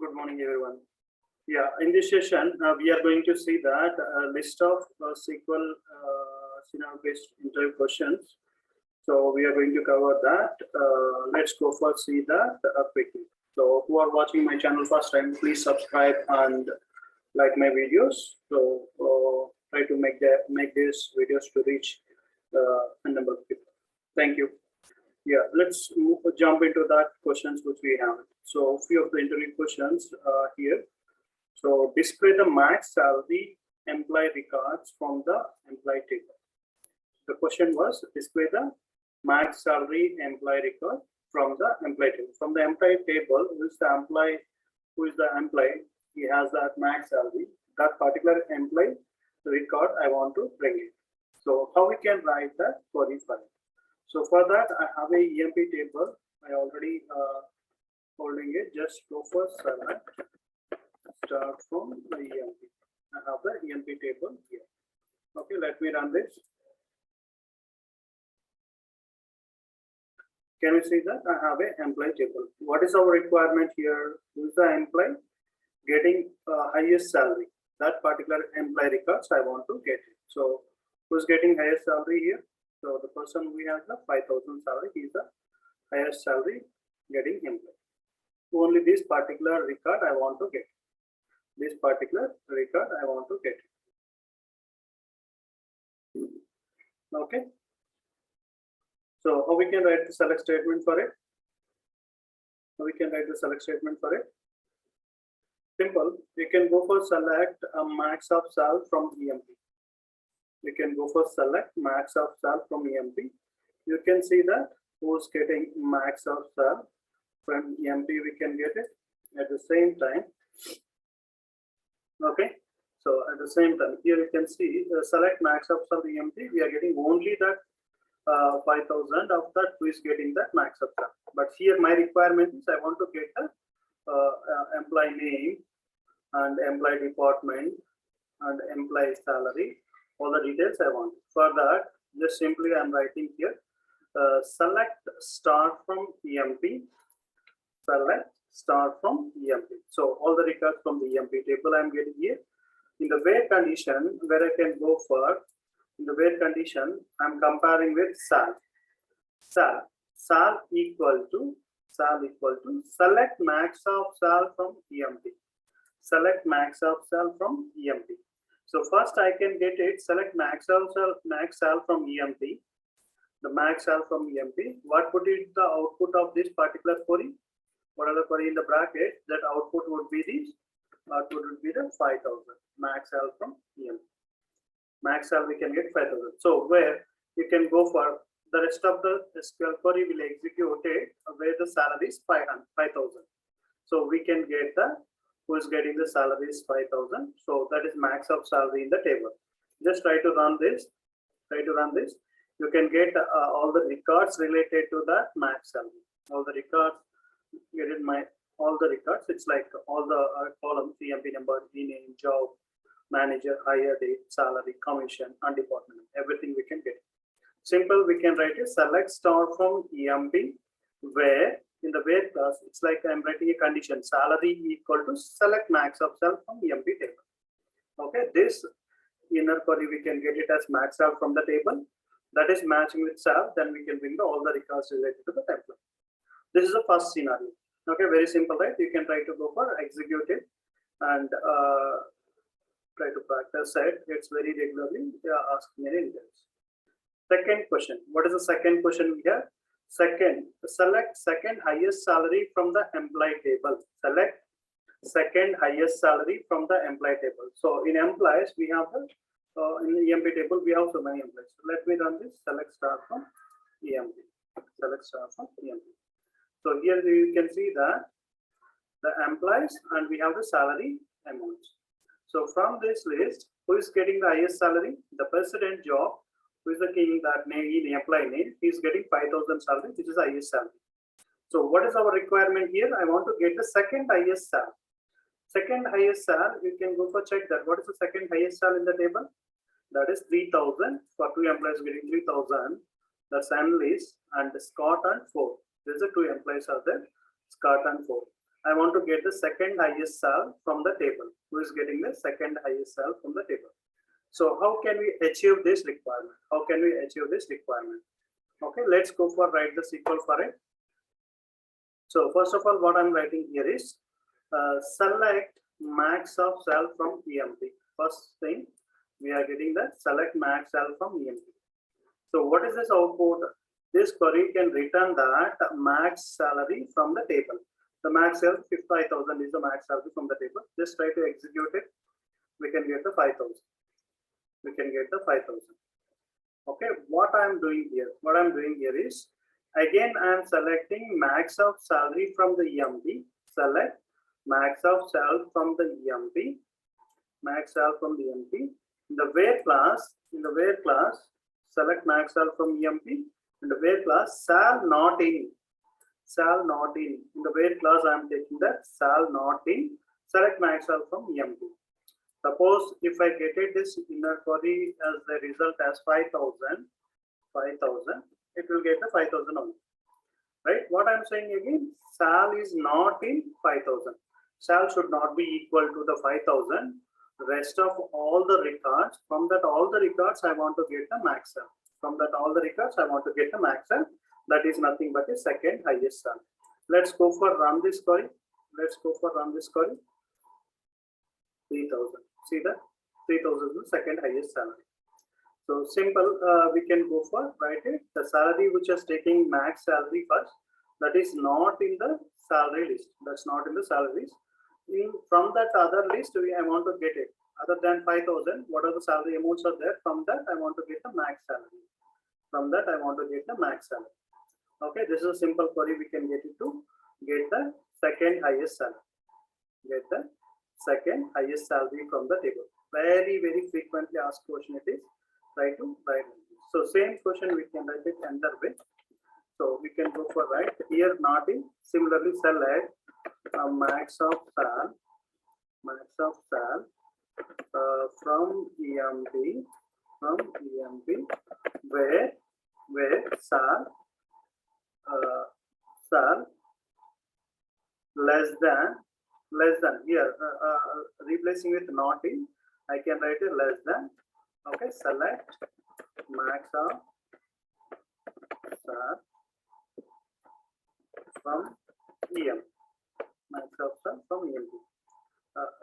Good morning, everyone. Yeah, in this session, we are going to see that list of SQL scenario-based interview questions. So we are going to cover that. Let's go first see that quickly. So who are watching my channel first time, please subscribe and like my videos. So try to make these videos to reach a number of people. Thank you. Yeah, let's jump into that questions which we have. So few of the interview questions here. So display the max salary employee records from the employee table. The question was display the max salary employee record from the employee table. From the employee table, who is the employee? He has that max salary. That particular employee record I want to bring it. So how we can write that query file? So for that, I have a EMP table. I already holding it. Just go for select. Start from the EMP. I have the EMP table here. Okay, let me run this. Can you see that I have an employee table? What is our requirement here? Who is the employee getting highest salary? That particular employee records I want to get it. So who's getting highest salary here? So the person we have the 5,000 salary, he is the highest salary getting employee. So only this particular record I want to get. This particular record I want to get. Okay. So how we can write the select statement for it? How we can write the select statement for it? Simple. You can go for select a max of sal from EMP. You can go for select max of sal from EMP. You can see that who's getting max of sal from EMP, we can get it at the same time. Okay, so at the same time, here you can see select max of sal EMP, we are getting only that 5,000 of that who is getting that max of sal. But here my requirement is I want to get the employee name and employee department and employee salary. All the details I want. For that, just simply I'm writing here, select start from EMP, select start from EMP. So all the records from the EMP table I'm getting here. In the where condition, where I can go for, in the where condition, I'm comparing with sal. Sal equal to select max of sal from EMP. Select max of sal from EMP. So first I can get it, select max sal from EMP, the max sal from EMP. What would be the output of this particular query? What are the query in the bracket? That output would be this, output would be the 5,000, max sal from EMP. Max sal we can get 5,000. So where you can go for the rest of the SQL query will execute it where the salary is 5,000. So we can get the who is getting the salary is 5,000. So that is max of salary in the table. Just try to run this. You can get all the records related to that max salary. All the records, get in all the records. It's like all the columns, EMP number, name, job, manager, hire date, salary, commission, and department. Everything we can get. Simple, we can write a select star from EMP where in the where class, it's like I'm writing a condition, salary equal to select max of sal from EMP table. Okay, this inner query we can get it as max sal from the table. That is matching with sal, then we can bring all the records related to the template. This is the first scenario. Okay, very simple, right? You can try to go for execute it and try to practice it. It's very regularly asking any details. Second question. What is the second question we have? Select second highest salary from the employee table. Select second highest salary from the employee table. So in employees, we have the in the EMP table, we have so many employees. So let me run this. Select star from EMP. Select star from EMP. So here you can see that the employees and we have the salary amounts. So from this list, who is getting the highest salary? The president job. Who is the king that name in employee name? He is getting 5,000 salary, which is the highest salary. So what is our requirement here? I want to get the second highest salary. Second highest salary, you can go for check that. What is the second highest salary in the table? That is 3,000 for two employees getting 3,000. That's analyst and Scott and 4. These are two employees are there, Scott and 4. I want to get the second highest cell from the table. Who is getting the second highest cell from the table? So how can we achieve this requirement? How can we achieve this requirement? Okay, let's go for write the SQL for it. So first of all, what I'm writing here is select max of cell from EMP. First thing, we are getting the select max cell from EMP. So what is this output? This query can return that max salary from the table. The max salary 5,000 is the max salary from the table. Just try to execute it. We can get the 5,000. We can get the 5,000. Okay, what I'm doing here? What I'm doing here is, again, I'm selecting max of salary from the EMP. Select max of sal from the EMP. Max sal from the EMP. In the where class, select max sal from EMP. In the where class, sal not in. Sal not in. In the where class, I am taking that sal not in. Select max sal from EMP. Suppose if I get it this inner query as the result as 5,000, it will get the 5,000 only. Right? What I'm saying again, sal is not in 5,000. Sal should not be equal to the 5,000. Rest of all the records, from that all the records I want to get the max sal. From that all the records I want to get the max sal. That is nothing but the second highest sal. Let's go for run this query. Let's go for run this query. 3,000. See that 3,000 is the second highest salary. So simple, we can go for write it. The salary which is taking max salary first, that is not in the salary list. That's not in the salary list. From that other list, I want to get it. Other than 5,000, what are the salary amounts are there? From that, I want to get the max salary. From that, I want to get the max salary. Okay, this is a simple query. We can get it to get the second highest salary. Get the second highest salary from the table. Very, very frequently asked question it is. Try to write. So same question we can write it another way. So we can go for right here not in. Similarly, select max of sal from EMP where sal less than here replacing with not in, I can write it less than. Okay, select max of sal from EMP. Max of sal from EMP.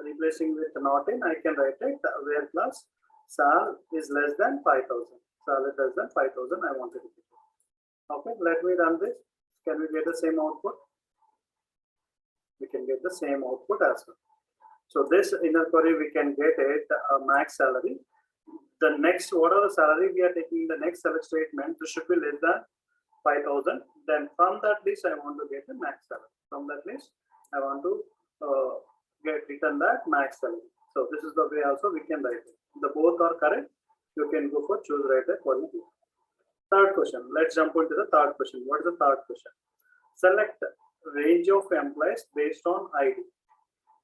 Replacing with not in, I can write it where class sal is less than 5,000. Sal is less than 5,000. I want to repeat it. Okay, let me run this. Can we get the same output? We can get the same output as well. So this inner query we can get it max salary. The next, what are the salary we are taking? The next select statement, this should be less than 5,000. Then from that list, I want to get the max salary. From that list, I want to get return that max salary. So this is the way also we can write it. The both are correct. You can go for choose right the query. Third question. Let's jump into the third question. What is the third question? Select range of employees based on ID.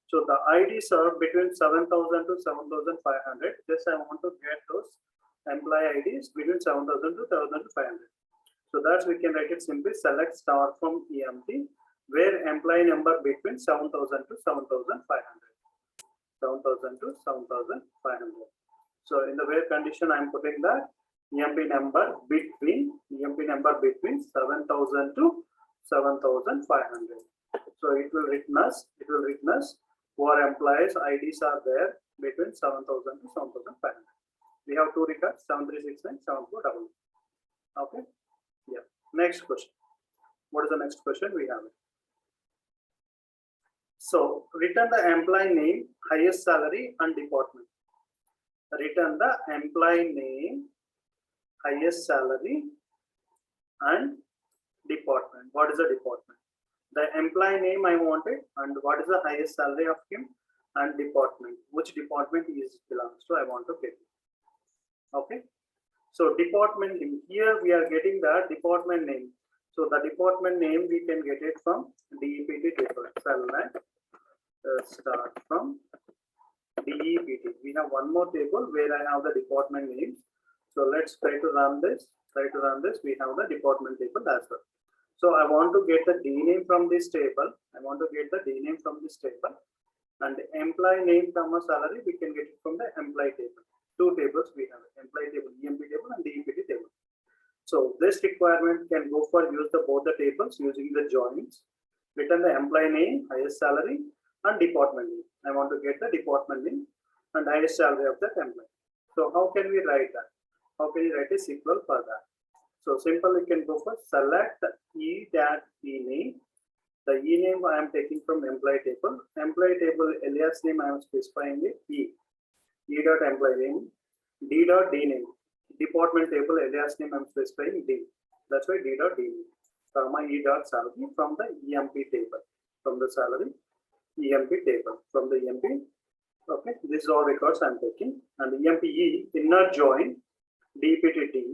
So the IDs are between 7,000 to 7,500. Just I want to get those employee IDs between 7,000 to 7,500. So that we can write it simply select star from EMP where employee number between 7,000 to 7,500. 7,000 to 7,500. So in the where condition, I am putting the EMP number between 7,000 to 7,500. So it will written us who employees IDs are there between 7,000 to 7,500. We have two records 7369, 7400. Okay. Yeah. Next question. What is the next question we have? So return the employee name, highest salary and department. Return the employee name, highest salary and department. What is the department? The employee name I wanted and what is the highest salary of him and department. Which department he belongs to, I want to get it. Okay. So department name, here we are getting the department name. So the department name we can get it from DEPT table. Select start from DEPT. We have one more table where I have the department names. So let's try to run this. We have the department table as well. So I want to get the D name from this table. I want to get the D name from this table, and employee name from a salary we can get it from the employee table. Two tables we have: employee table, EMP table, and DEPT table. So this requirement can go for use the both the tables using the joins. Return the employee name, highest salary, and department name. I want to get the department name and highest salary of that employee. So how can we write that? How can you write a SQL for that? So simple, we can go for select E name. The E name I am taking from employee table. Employee table alias name I am specifying it E. E dot employee name. D dot D name. Department table alias name I am specifying D. That's why D dot D name. Comma E dot salary from the EMP table. From the salary EMP table. From the EMP. Okay, this is all records I am taking. And EMP E inner join DPT D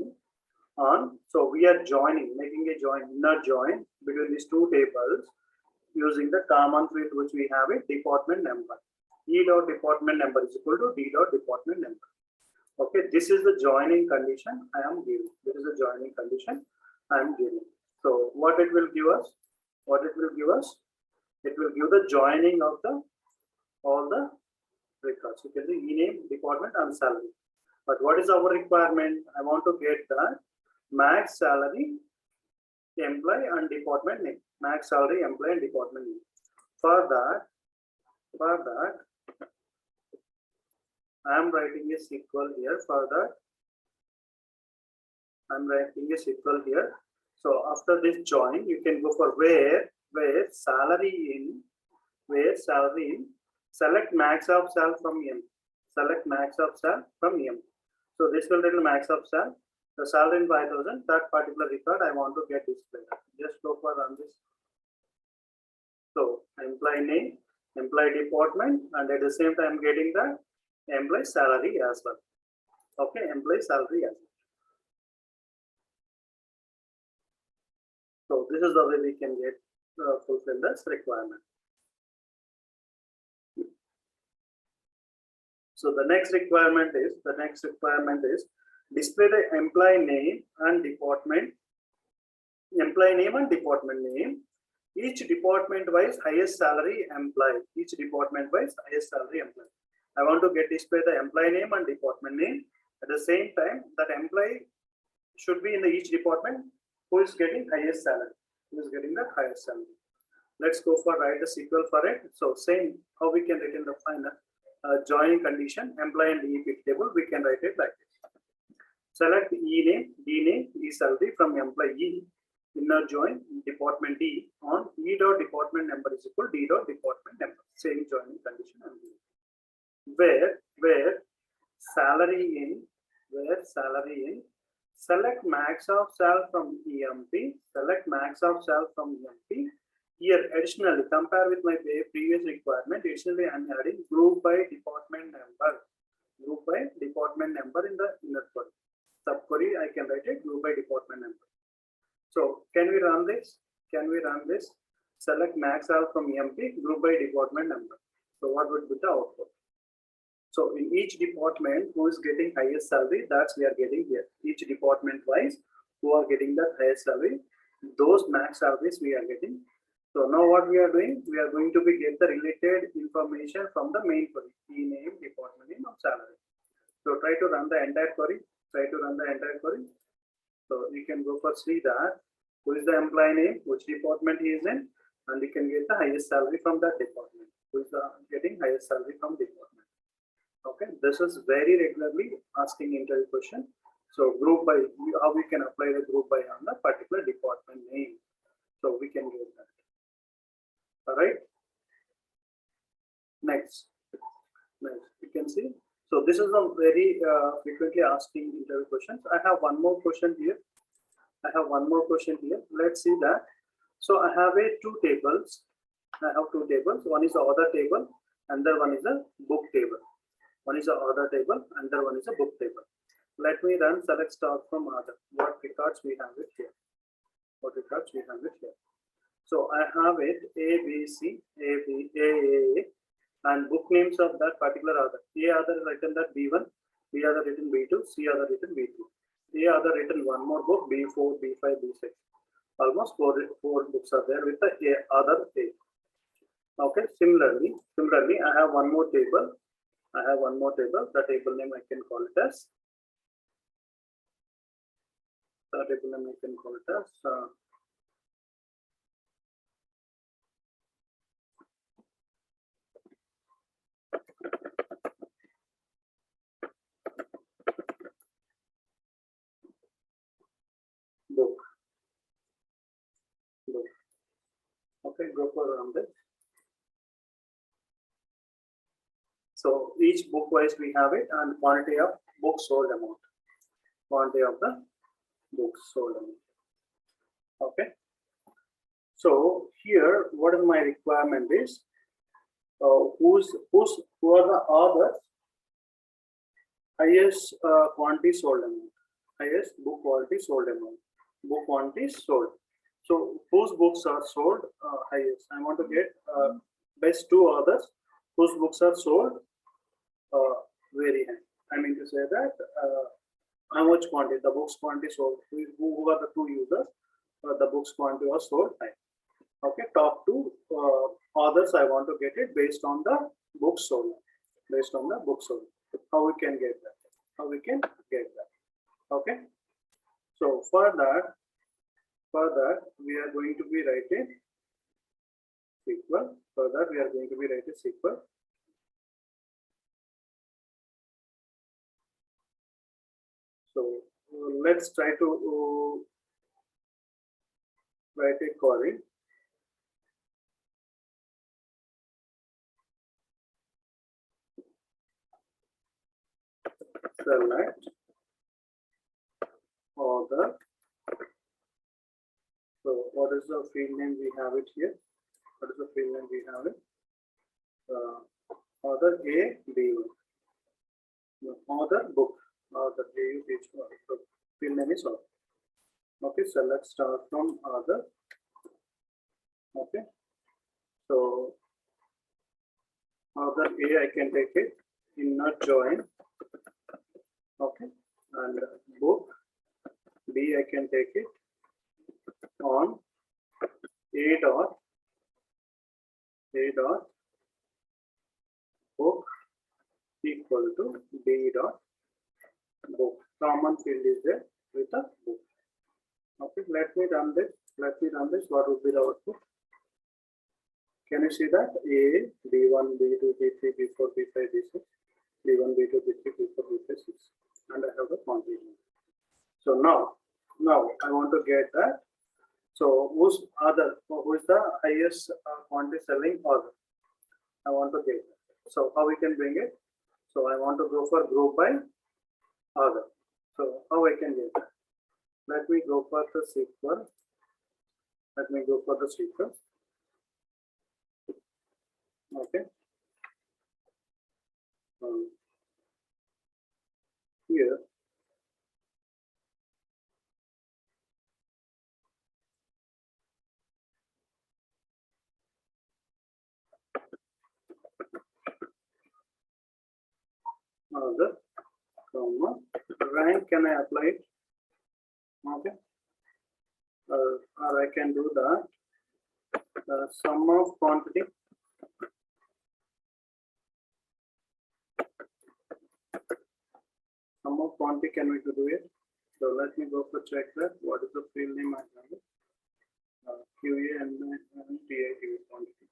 on. So we are joining, making a join, inner join between these two tables using the common field which we have a department number. E dot department number is equal to D dot department number. Okay, this is the joining condition I am giving. This is the joining condition I am giving. So what it will give us? What it will give us? It will give the joining of the all the records. You can see E name, department, and salary. But what is our requirement? I want to get the max salary, employee, and department name. Max salary, employee, and department name. For that, I am writing a SQL here. For that, I am writing a SQL here. So after this join, you can go for where salary in, select max of sal from M. Select max of sal from M. So this will tell max of sal. The salary in 5,000. That particular record I want to get displayed. Just go for run this. So employee name, employee department, and at the same time getting the employee salary as well. Okay, employee salary as well. So this is the way we can get fulfill this requirement. So the next requirement is display the employee name and department. Employee name and department name. Each department wise highest salary employee. Each department wise highest salary employee. I want to get display the employee name and department name. At the same time, that employee should be in the each department who is getting highest salary. Who is getting the highest salary. Let's go for write the SQL for it. So same how we can write in the final joining condition employee and DEP table. We can write it like this. Select E name, D name, E salary from employee inner join department D on E dot department number is equal D dot department number. Same joining condition and where salary in select max of sal from EMP. Select max of sal from EMP. Here additionally compare with my previous requirement. Additionally I am adding group by department number. Group by department number in the inner query. Subquery I can write it group by department number. So can we run this? Select max sal from EMP group by department number. So what would be the output? So in each department who is getting highest salary, that's we are getting here. Each department wise who are getting the highest salary, those max salaries we are getting. So now what we are doing? We are going to be get the related information from the main query, E name, department name, of salary. So try to run the entire query. So you can go for see that who is the employee name, which department he is in, and you can get the highest salary from that department. Who is getting highest salary from department. Okay, this is very regularly asking interview question. So group by, how we can apply the group by on the particular department name. So we can get that. All right. Next, you can see. So this is a very frequently asking interview questions. I have one more question here. Let's see that. So I have two tables. One is the order table, and the one is a book table. One is the order table, and the one is a book table. Let me run select start from order. What records we have it here? So I have it A, B, C, A, B, A, and book names of that particular order. A other written that B1, B other written B2, C other written B2. A other written one more book, B4, B5, B6. almost four books are there with the other A. Okay, similarly, I have one more table. The table name I can call it as book. Okay, go for run this. So each book wise we have it, and quantity of books sold amount. Quantity of the books sold amount. Okay. So here, what is my requirement is, who are the authors? Highest quantity sold amount. Highest book quality sold amount. Book quantity sold. So whose books are sold highest? I want to get best two authors whose books are sold very high. I mean to say that how much quantity, the books quantity sold, who are the two users, the books quantity was sold high. Okay, top two authors, I want to get it based on the books sold. Based on the books sold. How we can get that? Okay. So for that we are going to be writing SQL. So let's try to write a query. Select author. So what is the field name we have it here? Author A, B1. Author book. Author A, B1. So field name is author. Okay, so let's start from author. Okay, so author A, I can take it in not join. Okay, and book B, I can take it on A dot book equal to B dot book. Common field is there with a book. Okay, let me run this. What would be the output? Can you see that? A, B1, B2, B3, B4, B5, B6, B1, B2, B3, B4, B5, B6, and I have the quantity. So now I want to get that. So who is the highest quantity selling author? I want to get that. So how we can bring it? So I want to go for group by author. So how I can get that? Let me go for the SQL. Okay. Here. Author, comma, rank, can I apply it? Okay. Or I can do that. Sum of quantity. Can we do it? So let me go for check that. What is the field name I have? QA and DIQ quantity.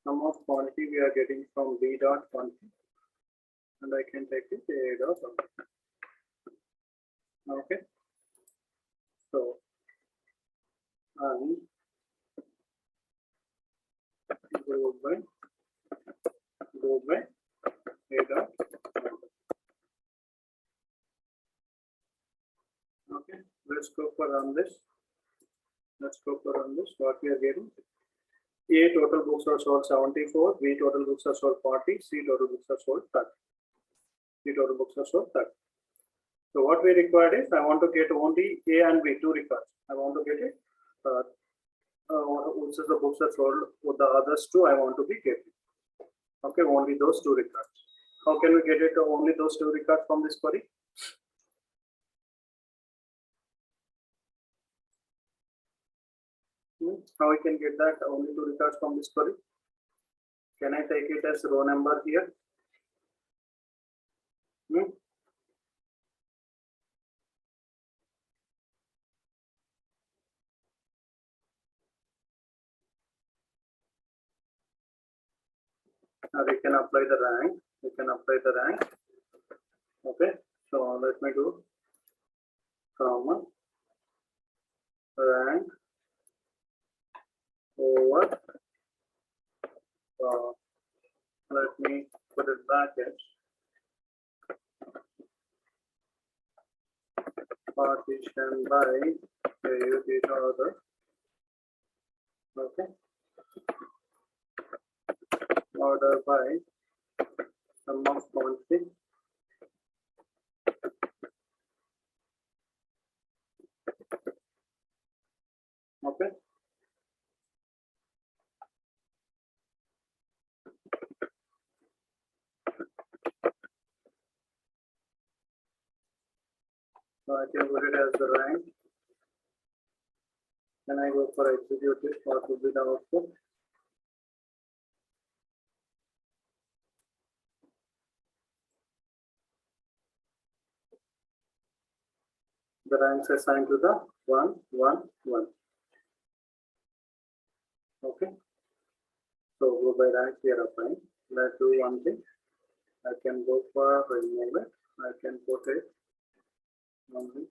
Sum of quantity we are getting from B dot quantity, and I can take it A dot quantity. Okay. So and go by A dot. Okay, let's go for run this. What we are getting? A total books are sold 74, B total books are sold 40, C total books are sold 30. So what we required is, I want to get only A and B, two records. I want to get it. Which is the books are sold, with the others two I want to be getting. Okay, only those two records. How can we get it only those two records from this query? How we can get that only two records from this query? Can I take it as row number here? We can apply the rank. We can apply the rank. Okay. So let me do comma rank over. Let me put it brackets. Partition by AUT order. Okay. Order by sum of quantity. Okay. So I can put it as the rank. Then I go for execute this. What will be the output? The ranks assigned to the 1, 1, 1. Okay. So go by rank here applying. Let's do one thing. I can go for remove it. I can put it only.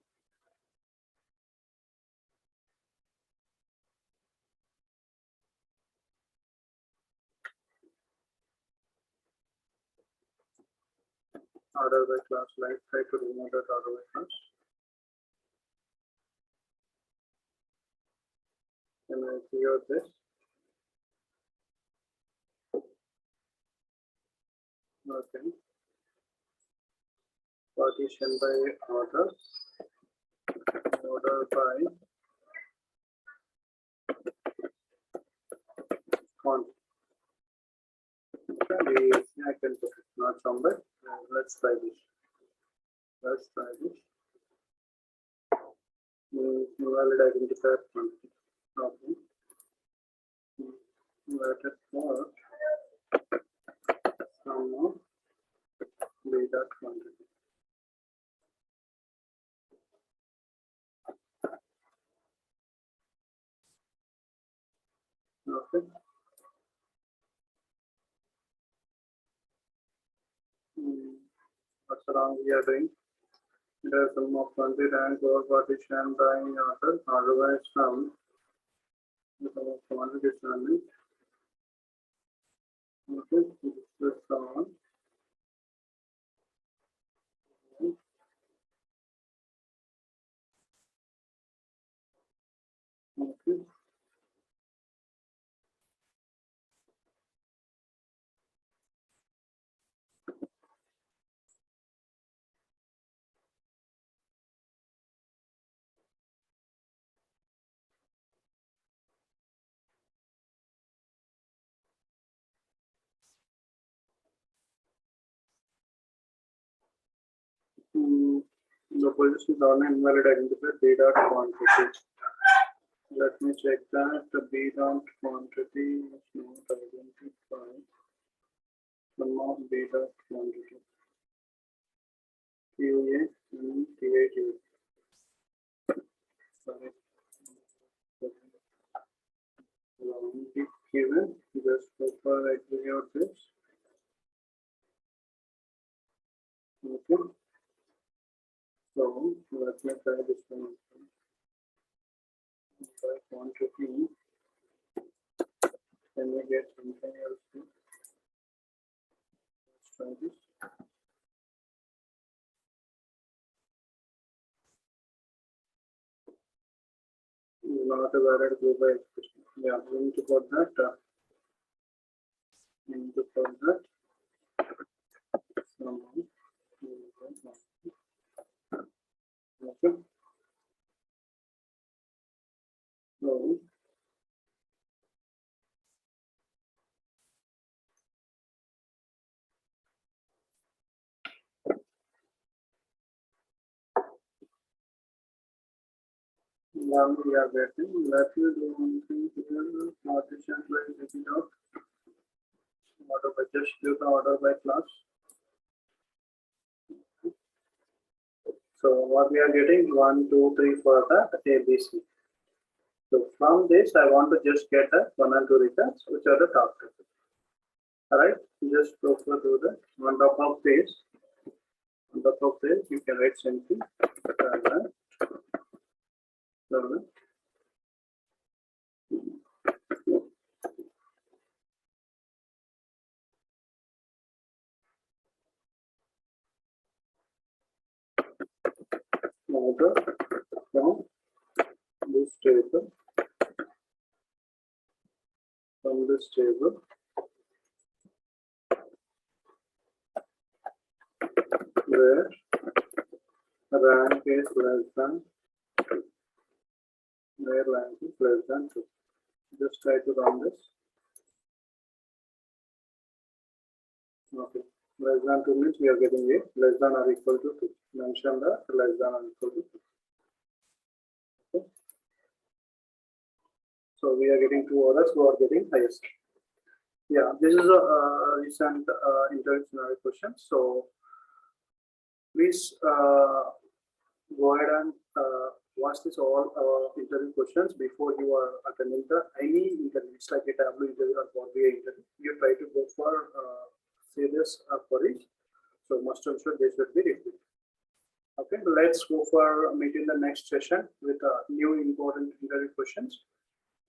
Order by class, like try to remove that order by class. Then I clear this. Okay. Partition by order. Order by font. Okay. I can put it not somewhere. Let's try this. Let's try this. Valid identifier quantity. Okay. Let it for sum of data quantity. Okay. What's wrong we are doing? There are sum of 20 rank or partition by order, otherwise from the sum of quantity standing. Okay, this is on. Okay. The position is on invalid identifier b dot quantity. Let me check that the b dot quantity is not identified. Sum of b dot quantity. QA and TAG. Sorry. Given, just for execute this. Okay. So let me try this one. By quantity, can we get something else? Let's try this. Not a valid group by expression. Yeah, we need to put that. We need to put that. Okay. So One we are getting. Let me do one thing here. Partition by taking out. Order by just do the order by class. So what we are getting 1, 2, 3 for the ABC. So from this, I want to just get the 1 and 2 returns, which are the top 2. Alright, just go through the on top of this. On top of this, you can write simply order from this table, where rank is less than 2. Just try to run this. Okay, less than 2 means we are getting a less than or equal to 2. Mention that less than or equal to 2. Okay. So we are getting 2 orders who are getting highest. Yeah, this is a recent interview scenario question. So please go ahead and watch this all interview questions before you are attending any interview. It's like a tableau interview or Power BI interview. You try to go for serious queries. So must ensure this will be repeated. Okay, let's go for meeting the next session with new important interview questions.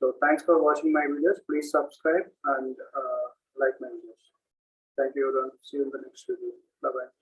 So thanks for watching my videos. Please subscribe and like my videos. Thank you, everyone. See you in the next video. Bye-bye.